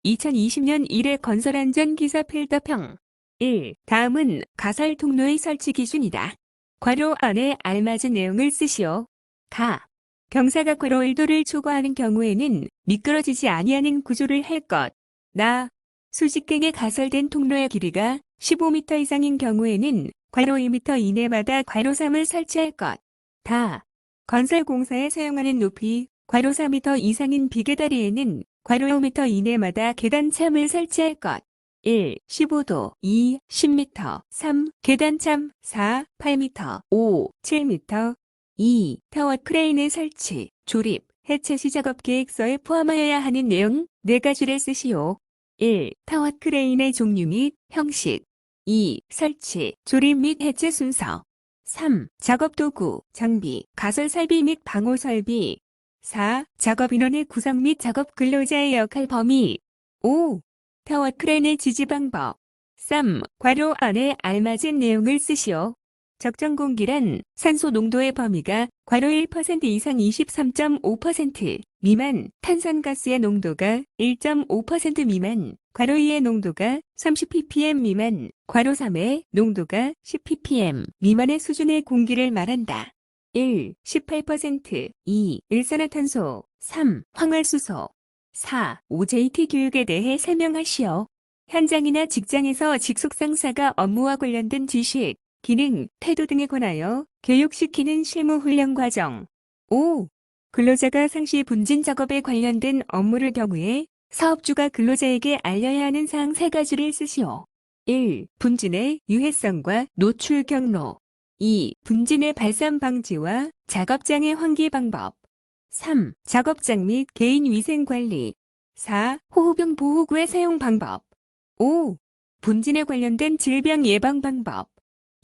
2020년 1회 건설안전기사 필더평 1. 다음은 가설 통로의 설치 기준이다. 괄호 안에 알맞은 내용을 쓰시오. 가. 경사가 괄호 1도를 초과하는 경우에는 미끄러지지 아니하는 구조를 할 것. 나. 수직갱에 가설된 통로의 길이가 15m 이상인 경우에는 괄호 2m 이내마다 괄호 3을 설치할 것. 다. 건설공사에 사용하는 높이 괄호 4m 이상인 비계다리에는 괄호 5m 이내마다 계단참을 설치할 것. 1. 15도 2. 10m 3. 계단참 4. 8m 5. 7m 2. 타워 크레인의 설치, 조립, 해체 시 작업 계획서에 포함하여야 하는 내용 4가지를 쓰시오. 1. 타워 크레인의 종류 및 형식 2. 설치, 조립 및 해체 순서 3. 작업 도구, 장비, 가설 설비 및 방호 설비 4. 작업 인원의 구성 및 작업 근로자의 역할 범위 5. 타워 크레인의 지지 방법 3. 괄호 안에 알맞은 내용을 쓰시오. 적정 공기란 산소 농도의 범위가 괄호 1% 이상 23.5% 미만, 탄산가스의 농도가 1.5% 미만, 괄호 2의 농도가 30ppm 미만, 괄호 3의 농도가 10ppm 미만의 수준의 공기를 말한다. 1. 18% 2. 일산화탄소 3. 황활수소 4. OJT 교육에 대해 설명하시오. 현장이나 직장에서 직속 상사가 업무와 관련된 지식, 기능, 태도 등에 관하여 교육시키는 실무 훈련 과정. 5. 근로자가 상시 분진 작업에 관련된 업무를 경우에 사업주가 근로자에게 알려야 하는 사항 3가지를 쓰시오. 1. 분진의 유해성과 노출 경로 2. 분진의 발산 방지와 작업장의 환기 방법 3. 작업장 및 개인 위생 관리 4. 호흡용 보호구의 사용 방법 5. 분진에 관련된 질병 예방 방법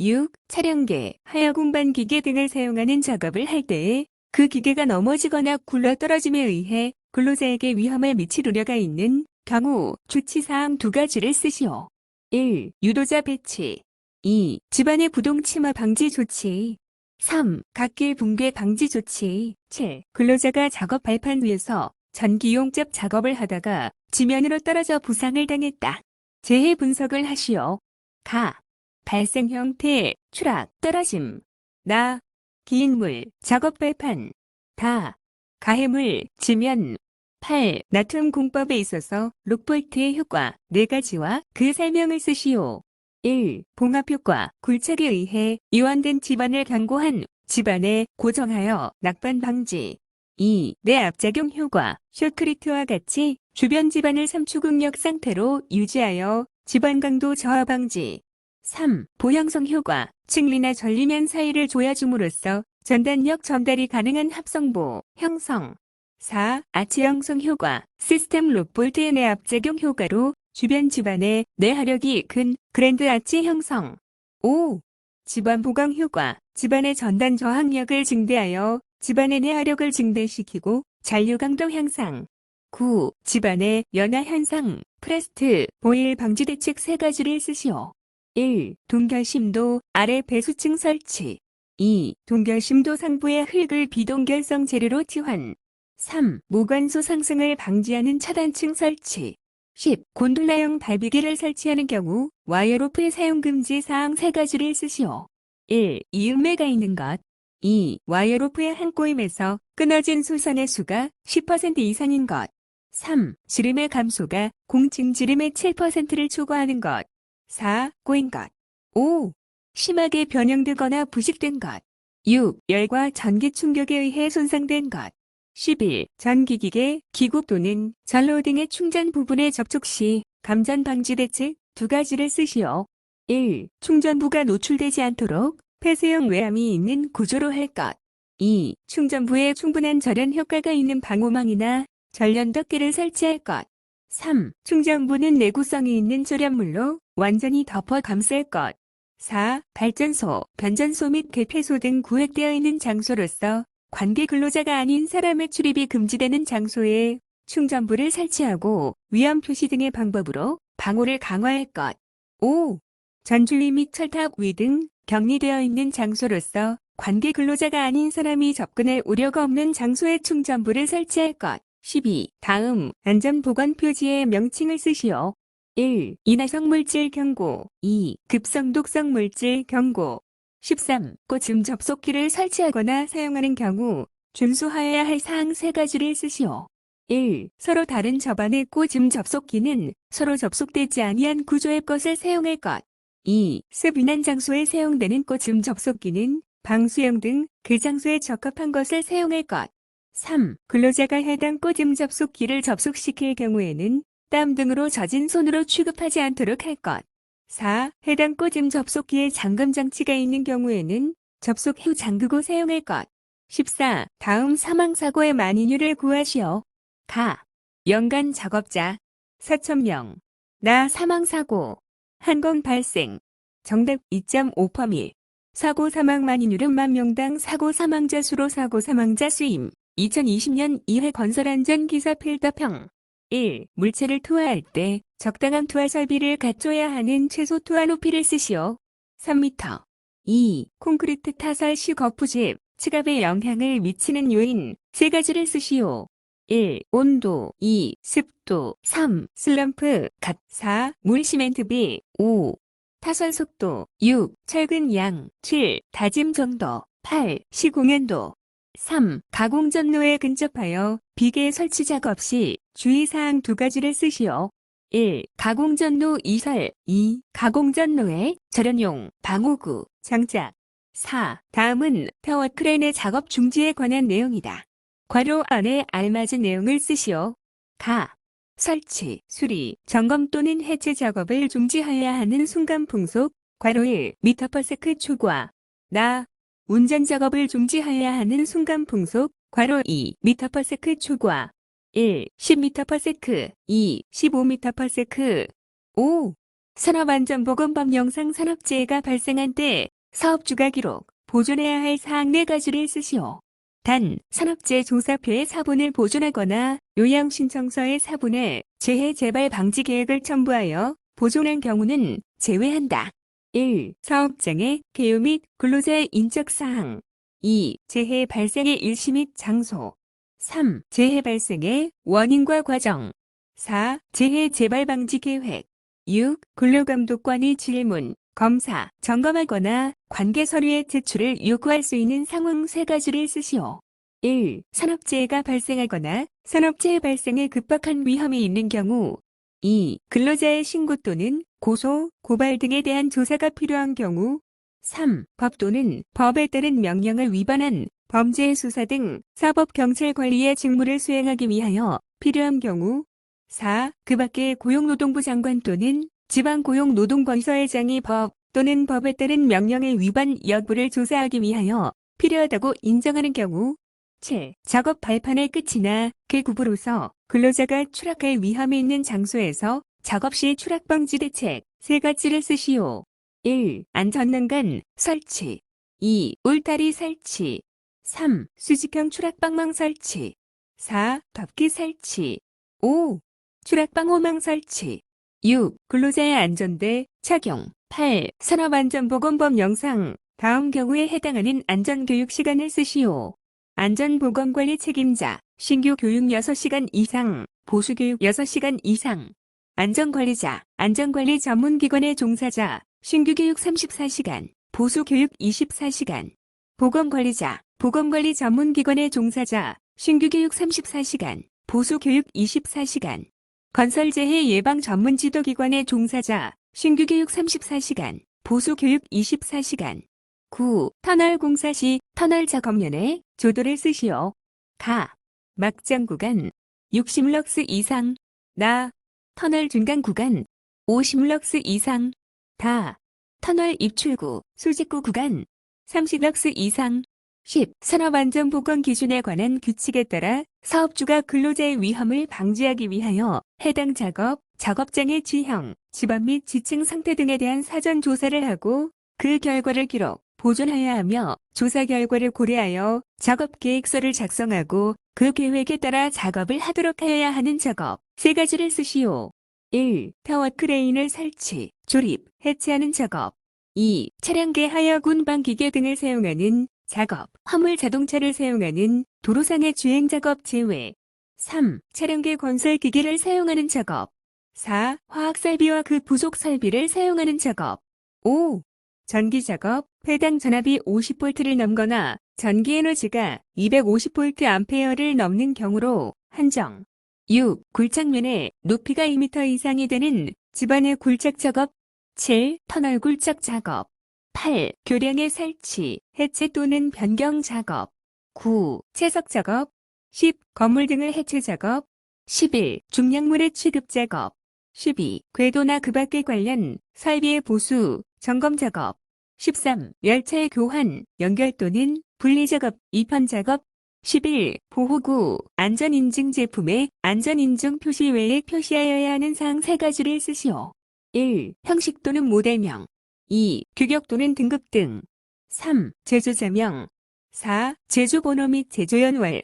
6. 촬영계, 하여공반 기계 등을 사용하는 작업을 할 때에 그 기계가 넘어지거나 굴러떨어짐에 의해 근로자에게 위험을 미칠 우려가 있는 경우 조치사항 2가지를 쓰시오. 1. 유도자 배치 2. 집안의 부동 침하 방지 조치 3. 갓길 붕괴 방지 조치 7. 근로자가 작업 발판 위에서 전기용접 작업을 하다가 지면으로 떨어져 부상을 당했다. 재해 분석을 하시오. 가. 발생 형태, 추락, 떨어짐. 나. 기인물, 작업 발판. 다. 가해물, 지면. 8. 나툼 공법에 있어서 록볼트의 효과 4가지와 그 설명을 쓰시오. 1. 봉합효과, 굴착에 의해 이완된 집안을 견고한 집안에 고정하여 낙반 방지. 2. 내압작용 효과, 쇼크리트와 같이 주변 집안을 삼초극력 상태로 유지하여 집안 강도 저하 방지. 3. 보형성 효과, 층리나 전리면 사이를 조여줌으로써 전단력 전달이 가능한 합성보 형성. 4. 아치 형성 효과, 시스템 록볼트의 내압작용 효과로 주변 집안의 내하력이 큰 그랜드 아치 형성. 5. 집안 보강 효과, 집안의 전단 저항력을 증대하여 집안의 내하력을 증대시키고 잔류 강도 향상. 9. 집안의 연화 현상, 프레스트, 보일 방지 대책 3가지를 쓰시오. 1. 동결심도 아래 배수층 설치 2. 동결심도 상부의 흙을 비동결성 재료로 치환 3. 모관수 상승을 방지하는 차단층 설치 10. 곤돌라형 발비기를 설치하는 경우 와이어로프의 사용 금지 사항 3가지를 쓰시오. 1. 이음매가 있는 것 2. 와이어로프의 한 꼬임에서 끊어진 수선의 수가 10% 이상인 것 3. 지름의 감소가 공층 지름의 7%를 초과하는 것 4. 꼬인 것 5. 심하게 변형되거나 부식된 것 6. 열과 전기 충격에 의해 손상된 것 11. 전기기계, 기구 또는 전로 등의 충전 부분에 접촉 시 감전 방지 대책 2가지를 쓰시오. 1. 충전부가 노출되지 않도록 폐쇄형 외암이 있는 구조로 할 것 2. 충전부에 충분한 절연 효과가 있는 방호망이나 전련 덮개를 설치할 것 3. 충전부는 내구성이 있는 조련물로 완전히 덮어 감쌀 것 4. 발전소, 변전소 및 개폐소 등 구획되어 있는 장소로서 관계 근로자가 아닌 사람의 출입이 금지되는 장소에 충전부를 설치하고 위험 표시 등의 방법으로 방호를 강화할 것 5. 전줄리 및 철탑 위 등 격리되어 있는 장소로서 관계 근로자가 아닌 사람이 접근할 우려가 없는 장소에 충전부를 설치할 것 12. 다음 안전보건 표지의 명칭을 쓰시오. 1. 인화성 물질 경고. 2. 급성 독성 물질 경고. 13. 꽃음 접속기를 설치하거나 사용하는 경우 준수하여야 할 사항 3가지를 쓰시오. 1. 서로 다른 접안의 꽃음 접속기는 서로 접속되지 아니한 구조의 것을 사용할 것. 2. 습인한 장소에 사용되는 꽃음 접속기는 방수형 등 그 장소에 적합한 것을 사용할 것. 3. 근로자가 해당 꽃음 접속기를 접속시킬 경우에는 땀 등으로 젖은 손으로 취급하지 않도록 할 것. 4. 해당 꽃음 접속기에 잠금 장치가 있는 경우에는 접속 후 잠그고 사용할 것. 14. 다음 사망사고의 만인율을 구하시오. 가. 연간 작업자 4,000명. 나 사망사고. 한건 발생. 정답 2.5%. 사고 사망 만인율은 만 명당 사고 사망자 수로 사고 사망자 수임. 2020년 2회 건설안전기사 필더평. 1. 물체를 투하할 때 적당한 투하 설비를 갖춰야 하는 최소 투하 높이를 쓰시오. 3m. 2. 콘크리트 타설 시 거푸집, 치갑에 영향을 미치는 요인 3가지를 쓰시오. 1. 온도. 2. 습도. 3. 슬럼프, 갓. 4. 물 시멘트비. 5. 타설 속도. 6. 철근 양. 7. 다짐 정도. 8. 시공연도. 3. 가공 전로에 근접하여 비계 설치 작업 시 주의사항 2가지를 쓰시오. 1. 가공 전로 이설. 2. 가공 전로의 절연용, 방호구, 장작. 4. 다음은 타워 크레인의 작업 중지에 관한 내용이다. 괄호 안에 알맞은 내용을 쓰시오. 가. 설치, 수리, 점검 또는 해체 작업을 중지하여야 하는 순간 풍속, 괄호 1, m/s 초과. 나. 운전 작업을 중지하여야 하는 순간 풍속, 괄호 2, m/s 초과. 1. 10m/s, 2. 15m/s. 5. 산업안전보건법 영상 산업재해가 발생한 때 사업주가 기록, 보존해야 할 사항 4가지를 쓰시오. 단, 산업재해 조사표의 사본을 보존하거나 요양신청서의 사본에 재해 재발 방지 계획을 첨부하여 보존한 경우는 제외한다. 1. 사업장의 개요 및 근로자의 인적사항. 2. 재해 발생의 일시 및 장소. 3. 재해 발생의 원인과 과정. 4. 재해 재발 방지 계획. 6. 근로감독관이 질문, 검사, 점검하거나 관계 서류의 제출을 요구할 수 있는 상황 3가지를 쓰시오. 1. 산업재해가 발생하거나 산업재해 발생에 급박한 위험이 있는 경우. 2. 근로자의 신고 또는 고소, 고발 등에 대한 조사가 필요한 경우. 3. 법 또는 법에 따른 명령을 위반한 범죄 수사 등 사법경찰 관리의 직무를 수행하기 위하여 필요한 경우. 4. 그 밖에 고용노동부 장관 또는 지방고용노동건설장이 법 또는 법에 따른 명령의 위반 여부를 조사하기 위하여 필요하다고 인정하는 경우. 7. 작업 발판의 끝이나 그 굽으로서 근로자가 추락할 위험이 있는 장소에서 작업 시 추락 방지 대책 3가지를 쓰시오. 1. 안전난간 설치. 2. 울타리 설치. 3. 수직형 추락방망 설치. 4. 덮기 설치. 5. 추락방호망 설치. 6. 근로자의 안전대 착용. 8. 산업안전보건법 영상. 다음 경우에 해당하는 안전교육 시간을 쓰시오. 안전보건관리 책임자. 신규 교육 6시간 이상, 보수교육 6시간 이상. 안전관리자. 안전관리 전문기관의 종사자. 신규교육 34시간, 보수교육 24시간. 보건관리자. 보건관리 전문기관의 종사자. 신규교육 34시간, 보수교육 24시간. 건설재해 예방 전문지도기관의 종사자, 신규교육 34시간, 보수교육 24시간. 9. 터널 공사 시 터널 작업연에 조도를 쓰시오. 가. 막장 구간 60럭스 이상. 나. 터널 중간 구간 50럭스 이상. 다. 터널 입출구, 수직구 구간 30럭스 이상. 10. 산업안전보건 기준에 관한 규칙에 따라 사업주가 근로자의 위험을 방지하기 위하여 해당 작업, 작업장의 지형, 집안 및 지층 상태 등에 대한 사전 조사를 하고 그 결과를 기록, 보존해야 하며 조사 결과를 고려하여 작업계획서를 작성하고 그 계획에 따라 작업을 하도록 하여야 하는 작업 3가지를 쓰시오. 1. 타워 크레인을 설치, 조립, 해체하는 작업. 2. 차량계 하역 운반 기계 등을 사용하는 작업, 화물 자동차를 사용하는 도로상의 주행 작업 제외. 3. 차량계 건설 기기를 사용하는 작업. 4. 화학 설비와 그 부속 설비를 사용하는 작업. 5. 전기 작업, 해당 전압이 50V를 넘거나 전기 에너지가 250A를 넘는 경우로 한정. 6. 굴착면의 높이가 2m 이상이 되는 집안의 굴착 작업. 7. 터널 굴착 작업. 8. 교량의 설치, 해체 또는 변경 작업. 9. 채석 작업. 10. 건물 등을 해체 작업. 11. 중량물의 취급 작업. 12. 궤도나 그 밖의 관련 설비의 보수, 점검 작업. 13. 열차의 교환, 연결 또는 분리 작업, 이편 작업. 11. 보호구, 안전인증 제품의 안전인증 표시 외에 표시하여야 하는 사항 3가지를 쓰시오. 1. 형식 또는 모델명. 2. 규격 또는 등급 등. 3. 제조자명. 4. 제조번호 및 제조연월.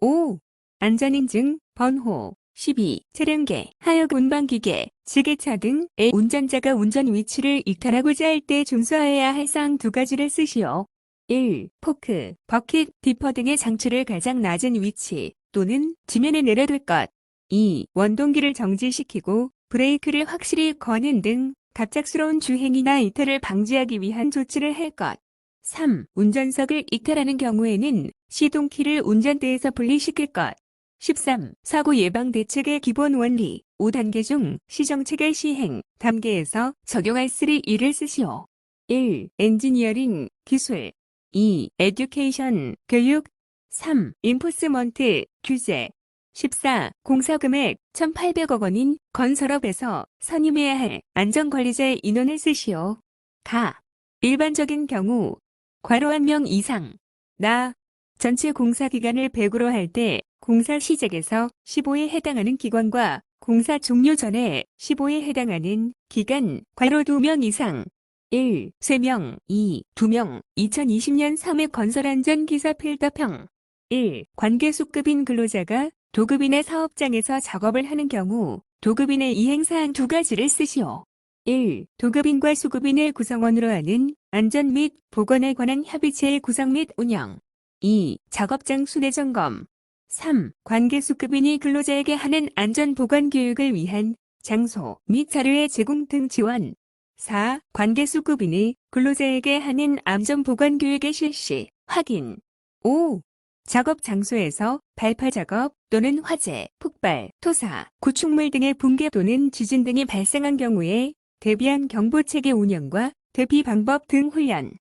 5. 안전인증, 번호. 12. 차량계, 하역 운반기계, 지게차 등의 운전자가 운전 위치를 이탈하고자 할 때 준수하여야 할 사항 2가지를 쓰시오. 1. 포크, 버킷, 디퍼 등의 장치를 가장 낮은 위치 또는 지면에 내려둘 것. 2. 원동기를 정지시키고 브레이크를 확실히 거는 등 갑작스러운 주행이나 이탈을 방지하기 위한 조치를 할 것. 3. 운전석을 이탈하는 경우에는 시동키를 운전대에서 분리시킬 것. 13. 사고 예방 대책의 기본 원리 5단계 중 시정책의 시행 단계에서 적용할 3이를 쓰시오. 1. 엔지니어링, 기술. 2. 에듀케이션, 교육. 3. 인포스먼트, 규제. 14. 공사금액 1,800억 원인 건설업에서 선임해야 할 안전관리자의 인원을 쓰시오. 가. 일반적인 경우 괄호 1명 이상. 나. 전체 공사 기간을 100으로 할 때 공사 시작에서 15에 해당하는 기관과 공사 종료 전에 15에 해당하는 기간 괄호 2명 이상. 1. 3명. 2. 2명. 2020년 3회 건설안전기사 필더평. 1. 관계수급인 근로자가 도급인의 사업장에서 작업을 하는 경우 도급인의 이행사항 2가지를 쓰시오. 1. 도급인과 수급인을 구성원으로 하는 안전 및 보건에 관한 협의체의 구성 및 운영. 2. 작업장 순회 점검. 3. 관계수급인이 근로자에게 하는 안전보건 교육을 위한 장소 및 자료의 제공 등 지원. 4. 관계수급인이 근로자에게 하는 안전보건 교육의 실시, 확인. 5. 작업 장소에서 발파 작업 또는 화재, 폭발, 토사, 구축물 등의 붕괴 또는 지진 등이 발생한 경우에 대비한 경보체계 운영과 대피 방법 등 훈련.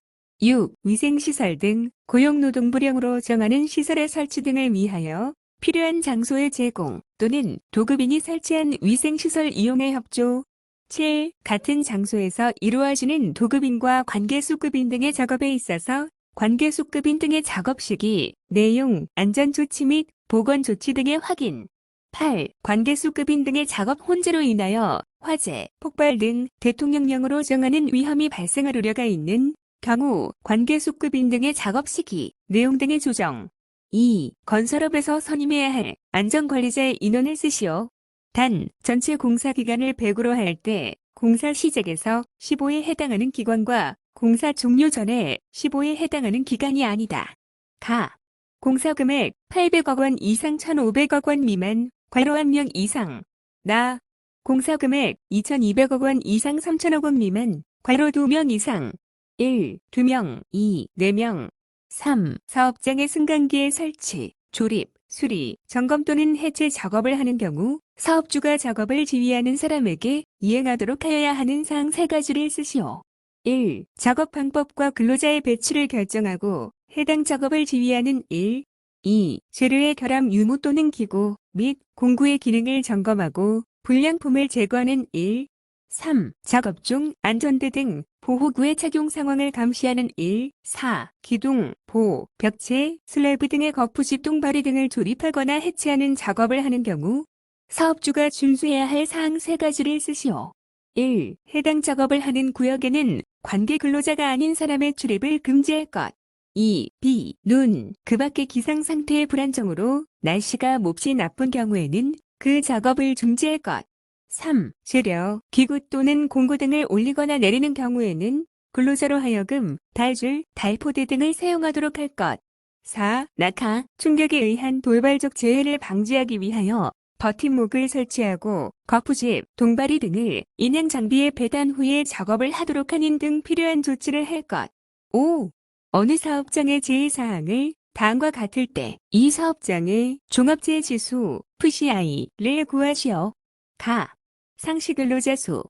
6. 위생시설 등 고용노동부령으로 정하는 시설의 설치 등을 위하여 필요한 장소의 제공 또는 도급인이 설치한 위생시설 이용에 협조. 7. 같은 장소에서 이루어지는 도급인과 관계수급인 등의 작업에 있어서 관계수급인 등의 작업 시기, 내용, 안전조치 및 보건조치 등의 확인. 8. 관계수급인 등의 작업 혼재로 인하여 화재, 폭발 등 대통령령으로 정하는 위험이 발생할 우려가 있는 경우 관계수급인 등의 작업 시기, 내용 등의 조정. 2. 건설업에서 선임해야 할 안전관리자의 인원을 쓰시오. 단, 전체 공사 기간을 100으로 할 때 공사 시작에서 15에 해당하는 기관과 공사 종료 전에 15에 해당하는 기간이 아니다. 가. 공사금액 800억 원 이상 1,500억 원 미만, 괄호 1명 이상. 나. 공사금액 2,200억 원 이상 3,000억 원 미만, 괄호 2명 이상. 1. 2명, 2. 4명. 3. 사업장의 승강기의 설치, 조립, 수리, 점검 또는 해체 작업을 하는 경우 사업주가 작업을 지휘하는 사람에게 이행하도록 하여야 하는 사항 3가지를 쓰시오. 1. 작업 방법과 근로자의 배치를 결정하고 해당 작업을 지휘하는 1. 2. 재료의 결함 유무 또는 기구 및 공구의 기능을 점검하고 불량품을 제거하는 1. 3. 작업 중 안전대 등 보호구의 착용 상황을 감시하는 1. 4. 기둥, 보, 벽체, 슬래브 등의 거푸집동 바리 등을 조립하거나 해체하는 작업을 하는 경우 사업주가 준수해야 할 사항 3가지를 쓰시오. 1. 해당 작업을 하는 구역에는 관계 근로자가 아닌 사람의 출입을 금지할 것. 2. 비, 눈, 그 밖의 기상 상태의 불안정으로 날씨가 몹시 나쁜 경우에는 그 작업을 중지할 것. 3. 재료, 기구 또는 공구 등을 올리거나 내리는 경우에는 근로자로 하여금 달줄, 달포대 등을 사용하도록 할 것. 4. 낙하, 충격에 의한 돌발적 재해를 방지하기 위하여 버팀목을 설치하고 거푸집, 동바리 등을 인양 장비에 배단 후에 작업을 하도록 하는 등 필요한 조치를 할 것. 5. 어느 사업장의 제의사항을 다음과 같을 때 이 사업장의 종합재해 지수 PCI를 구하시오. 가. 상시 근로자 수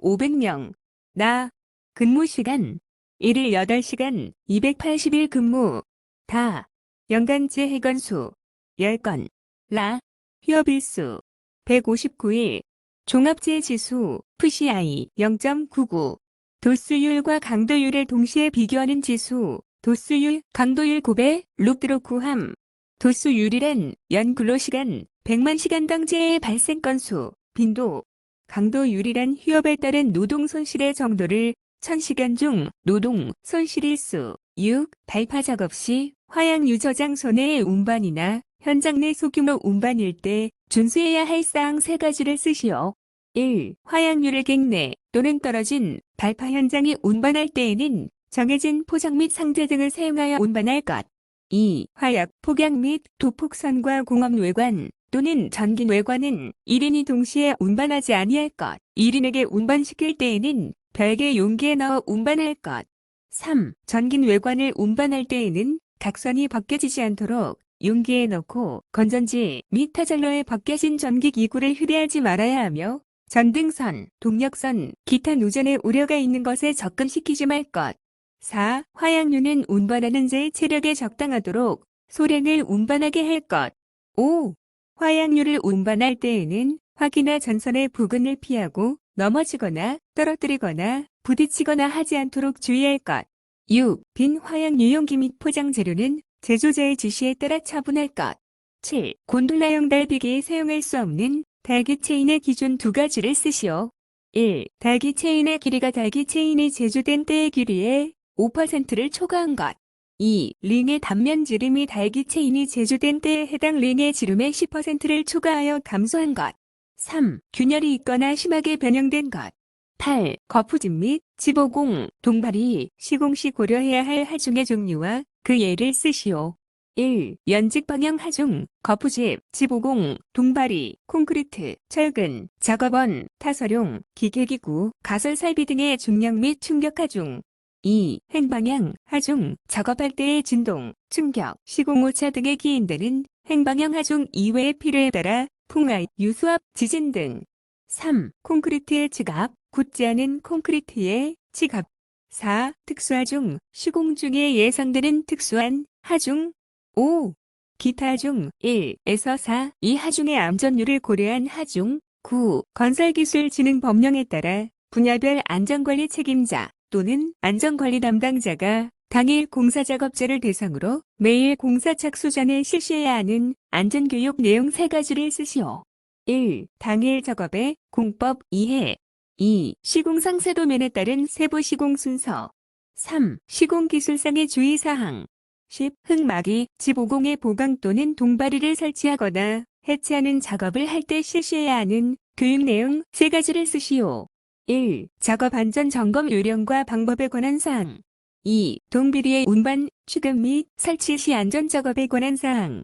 500명. 나. 근무 시간 1일 8시간 280일 근무. 다. 연간 재해 건수 10건. 라. 휴업일수 159일. 종합재해 지수 PCI 0.99. 도수율과 강도율을 동시에 비교하는 지수 도수율, 강도율 곱해 룩드로 구함. 도수율이란 연 근로시간 100만 시간당 재해 발생 건수, 빈도. 강도율이란 휴업에 따른 노동 손실의 정도를 1000시간 중 노동 손실일수. 6. 발파 작업 시 화양 유저장 손해의 운반이나 현장 내 소규모 운반일 때 준수해야 할 사항 3가지를 쓰시오. 1. 화양유를 객내 또는 떨어진 발파 현장에 운반할 때에는 정해진 포장 및 상자 등을 사용하여 운반할 것. 2. 화약, 폭약 및 도폭선과 공업 외관 또는 전긴 외관은 1인이 동시에 운반하지 아니할 것. 1인에게 운반시킬 때에는 별개 용기에 넣어 운반할 것. 3. 전긴 외관을 운반할 때에는 각선이 벗겨지지 않도록 용기에 넣고 건전지 및 타절로에 벗겨진 전기 기구를 휴대하지 말아야 하며 전등선, 동력선, 기타 누전에 우려가 있는 것에 접근시키지 말 것. 4. 화양유는 운반하는 자의 체력에 적당하도록 소량을 운반하게 할 것. 5. 화양유를 운반할 때에는 화기나 전선의 부근을 피하고 넘어지거나 떨어뜨리거나 부딪히거나 하지 않도록 주의할 것. 6. 빈 화양유 용기 및 포장 재료는 제조자의 지시에 따라 처분할 것. 7. 곤돌라형 달비기에 사용할 수 없는 달기 체인의 기준 2가지를 쓰시오. 1. 달기 체인의 길이가 달기 체인이 제조된 때의 길이의 5%를 초과한 것. 2. 링의 단면 지름이 달기 체인이 제조된 때에 해당 링의 지름의 10%를 초과하여 감소한 것. 3. 균열이 있거나 심하게 변형된 것. 8. 거푸집 및 지보공, 동발이 시공 시 고려해야 할 하중의 종류와 그 예를 쓰시오. 1. 연직 방향 하중, 거푸집, 지보공, 동발이, 콘크리트, 철근, 작업원, 타설용, 기계기구, 가설살비 등의 중량 및 충격 하중. 2. 횡방향, 하중, 작업할 때의 진동, 충격, 시공오차 등에 기인되는 횡방향 하중 이외의 필요에 따라 풍화, 유수압, 지진 등. 3. 콘크리트의 지갑, 굳지 않은 콘크리트의 지갑. 4. 특수하중, 시공 중에 예상되는 특수한 하중. 5. 기타 하중 1에서 4. 이 하중의 안전율을 고려한 하중. 9. 건설기술진흥법령에 따라 분야별 안전관리 책임자 또는 안전관리 담당자가 당일 공사작업자를 대상으로 매일 공사 착수 전에 실시해야 하는 안전교육 내용 3가지를 쓰시오. 1. 당일 작업의 공법 이해. 2. 시공 상세도면에 따른 세부 시공 순서. 3. 시공 기술상의 주의사항. 10. 흙막이, 지보공의 보강 또는 동바리를 설치하거나 해체하는 작업을 할 때 실시해야 하는 교육 내용 3가지를 쓰시오. 1. 작업 안전 점검 요령과 방법에 관한 사항. 2. 동비리의 운반, 취급 및 설치 시 안전 작업에 관한 사항.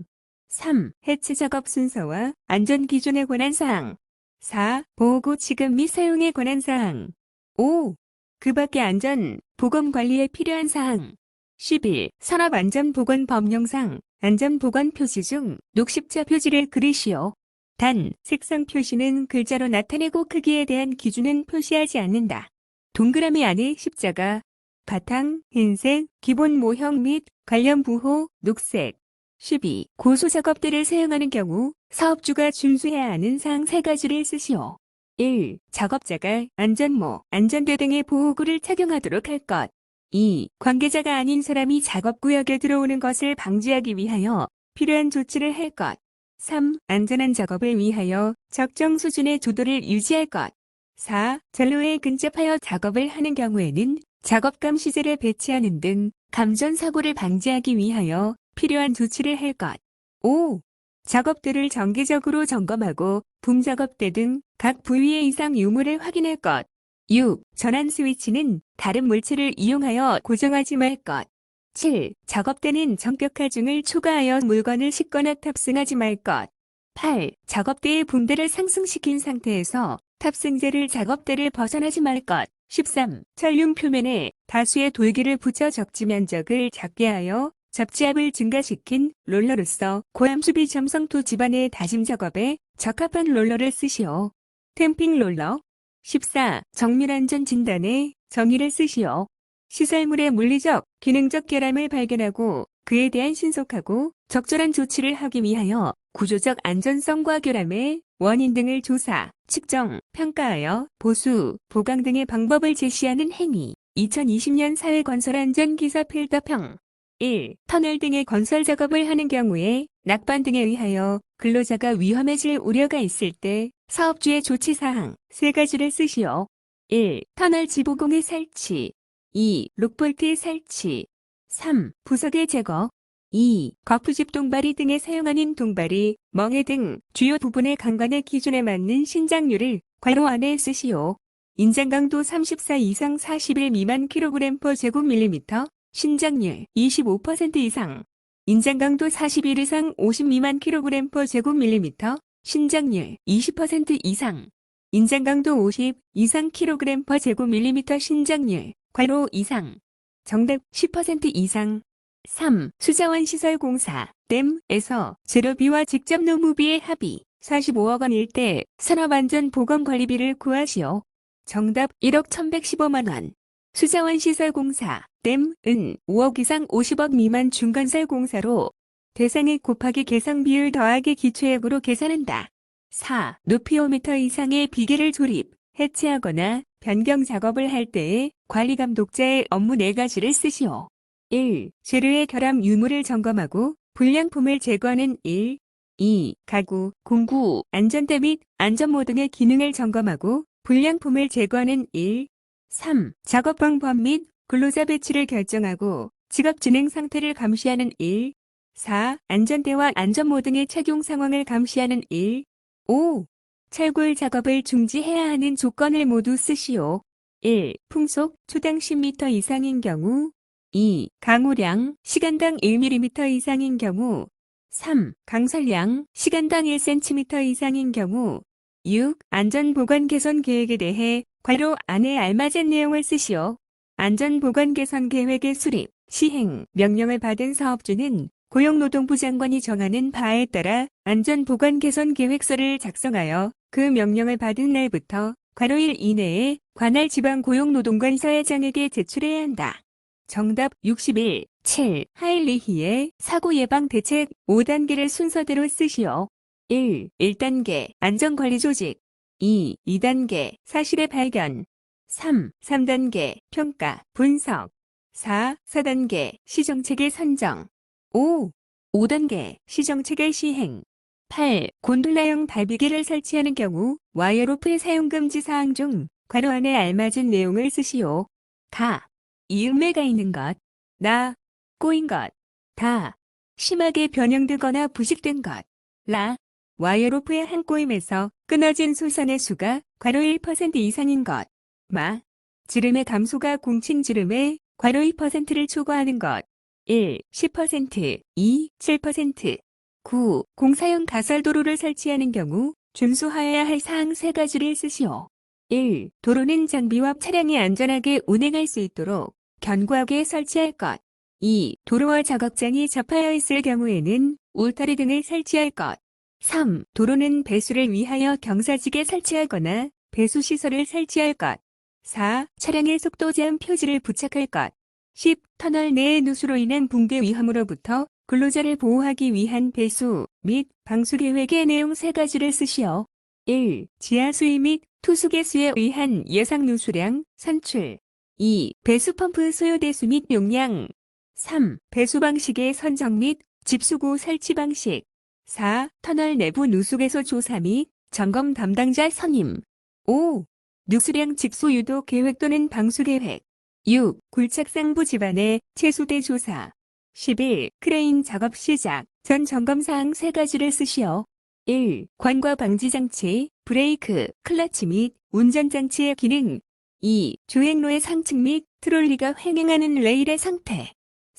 3. 해체 작업 순서와 안전 기준에 관한 사항. 4. 보호 취급 및 사용에 관한 사항. 5. 그 밖의 안전, 보건 관리에 필요한 사항. 11. 산업안전보건법령상 안전보건 표시 중 녹십자 표지를 그리시오. 단, 색상 표시는 글자로 나타내고 크기에 대한 기준은 표시하지 않는다. 동그라미 안에 십자가, 바탕, 흰색, 기본 모형 및 관련 부호, 녹색. 12. 고소작업대를 사용하는 경우 사업주가 준수해야 하는 사항 3가지를 쓰시오. 1. 작업자가 안전모, 안전대 등의 보호구를 착용하도록 할 것. 2. 관계자가 아닌 사람이 작업구역에 들어오는 것을 방지하기 위하여 필요한 조치를 할 것. 3. 안전한 작업을 위하여 적정 수준의 조도를 유지할 것. 4. 전로에 근접하여 작업을 하는 경우에는 작업감시제를 배치하는 등 감전사고를 방지하기 위하여 필요한 조치를 할 것. 5. 작업대를 정기적으로 점검하고 붐작업대 등 각 부위의 이상 유무를 확인할 것. 6. 전환 스위치는 다른 물체를 이용하여 고정하지 말 것. 7. 작업대는 전격 하중을 초과하여 물건을 싣거나 탑승하지 말 것. 8. 작업대의 붕대를 상승시킨 상태에서 탑승재를 작업대를 벗어나지 말 것. 13. 철륜 표면에 다수의 돌기를 붙여 적지 면적을 작게 하여 접지압을 증가시킨 롤러로서 고함수비 점성토 집안의 다짐 작업에 적합한 롤러를 쓰시오. 템핑 롤러. 14. 정밀안전 진단에 정의를 쓰시오. 시설물의 물리적, 기능적 결함을 발견하고 그에 대한 신속하고 적절한 조치를 하기 위하여 구조적 안전성과 결함의 원인 등을 조사, 측정, 평가하여 보수, 보강 등의 방법을 제시하는 행위. 2020년 사회건설안전기사 필더평. 1. 터널 등의 건설 작업을 하는 경우에 낙반 등에 의하여 근로자가 위험해질 우려가 있을 때 사업주의 조치사항 3가지를 쓰시오. 1. 터널 지보공의 설치. 2. 록볼트의 설치. 3. 부석의 제거. 2. 거푸집 동바리 등에 사용하는 동바리, 멍에 등 주요 부분의 강관의 기준에 맞는 신장률을 괄호 안에 쓰시오. 인장 강도 34 이상 41 미만 kg/제곱밀리미터, 신장률 25% 이상. 인장 강도 41 이상 50 미만 kg/제곱밀리미터, 신장률 20% 이상. 인장 강도 50 이상 kg/제곱밀리미터 신장률 괄호 이상. 정답 10% 이상. 3. 수자원 시설공사 댐에서 재료비와 직접 노무비의 합의 45억 원일 때 산업안전보건관리비를 구하시오. 정답 1억 1115만 원. 수자원 시설공사 댐은 5억 이상 50억 미만 중건설공사로 대상액 곱하기 계상 비율 더하기 기초액으로 계산한다. 4. 높이 5m 이상의 비계를 조립, 해체하거나 변경 작업을 할 때의 관리감독자의 업무 4가지를 쓰시오. 1. 재료의 결함 유무를 점검하고 불량품을 제거하는 1. 2. 가구, 공구, 안전대 및 안전모 등의 기능을 점검하고 불량품을 제거하는 1. 3. 작업 방법 및 근로자 배치를 결정하고 직업 진행 상태를 감시하는 1. 4. 안전대와 안전모 등의 착용 상황을 감시하는 1. 5. 철골 작업을 중지해야 하는 조건을 모두 쓰시오. 1. 풍속, 초당 10m 이상인 경우. 2. 강우량, 시간당 1mm 이상인 경우. 3. 강설량, 시간당 1cm 이상인 경우. 6. 안전보관 개선 계획에 대해 괄호 안에 알맞은 내용을 쓰시오. 안전보관 개선 계획의 수립, 시행, 명령을 받은 사업주는 고용노동부 장관이 정하는 바에 따라 안전보관 개선 계획서를 작성하여 그 명령을 받은 날부터 괄호 1 이내에 관할 지방고용노동관서회장에게 제출해야 한다. 정답 61. 7. 하일리히의 사고 예방 대책 5단계를 순서대로 쓰시오. 1. 1단계 안전관리 조직. 2. 2단계 사실의 발견. 3. 3단계 평가, 분석. 4. 4단계 시정체계 선정. 5. 5단계 시정체계 시행. 8. 곤돌라형 달비기를 설치하는 경우 와이어로프의 사용 금지 사항 중 괄호 안에 알맞은 내용을 쓰시오. 가. 이음매가 있는 것. 나. 꼬인 것. 다. 심하게 변형되거나 부식된 것. 라. 와이어로프의 한 꼬임에서 끊어진 소선의 수가 괄호 1% 이상인 것. 마. 지름의 감소가 공칭 지름의 괄호 2%를 초과하는 것. 1. 10%, 2. 7%. 9. 공사용 가설도로를 설치하는 경우 준수하여야 할 사항 3가지를 쓰시오. 1. 도로는 장비와 차량이 안전하게 운행할 수 있도록 견고하게 설치할 것. 2. 도로와 작업장이 접하여 있을 경우에는 울타리 등을 설치할 것. 3. 도로는 배수를 위하여 경사지게 설치하거나 배수시설을 설치할 것. 4. 차량의 속도 제한 표지를 부착할 것. 10. 터널 내의 누수로 인한 붕괴 위험으로부터 근로자를 보호하기 위한 배수 및 방수 계획의 내용 3가지를 쓰시오. 1. 지하 수위 및 투수 개수에 의한 예상 누수량, 산출. 2. 배수 펌프 소요 대수 및 용량. 3. 배수 방식의 선정 및 집수구 설치 방식. 4. 터널 내부 누수 개소 조사 및 점검 담당자 선임. 5. 누수량 직소 유도 계획 또는 방수 계획. 6. 굴착상부 집안의 채수대 조사. 11. 크레인 작업 시작 전 점검사항 3가지를 쓰시오. 1. 관과 방지 장치, 브레이크, 클러치 및 운전장치의 기능. 2. 주행로의 상층 및 트롤리가 횡행하는 레일의 상태.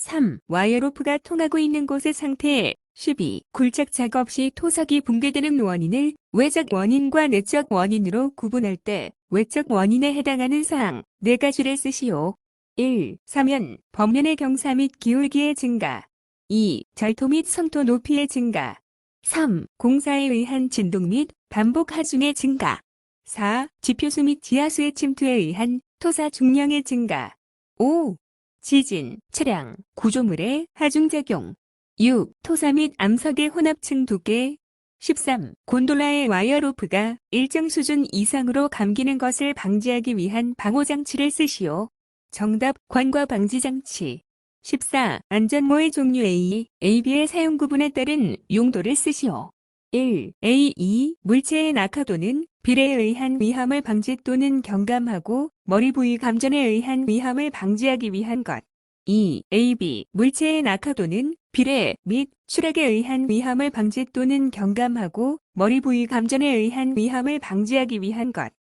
3. 와이어로프가 통하고 있는 곳의 상태. 12. 굴착작 없이 토석이 붕괴되는 원인을 외적 원인과 내적 원인으로 구분할 때 외적 원인에 해당하는 사항 4가지를 쓰시오. 1. 사면, 범면의 경사 및 기울기의 증가. 2. 절토 및 성토 높이의 증가. 3. 공사에 의한 진동 및 반복 하중의 증가. 4. 지표수 및 지하수의 침투에 의한 토사 중량의 증가. 5. 지진, 차량, 구조물의 하중작용. 6. 토사 및 암석의 혼합층 두께. 13. 곤돌라의 와이어로프가 일정 수준 이상으로 감기는 것을 방지하기 위한 방호장치를 쓰시오. 정답, 관과 방지장치. 14. 안전모의 종류 A, AB의 사용 구분에 따른 용도를 쓰시오. 1. A2. 물체의 낙하도는 비례에 의한 위험을 방지 또는 경감하고 머리 부위 감전에 의한 위험을 방지하기 위한 것. 2. AB. 물체의 낙하도는 비례 및 추락에 의한 위험을 방지 또는 경감하고 머리 부위 감전에 의한 위험을 방지하기 위한 것.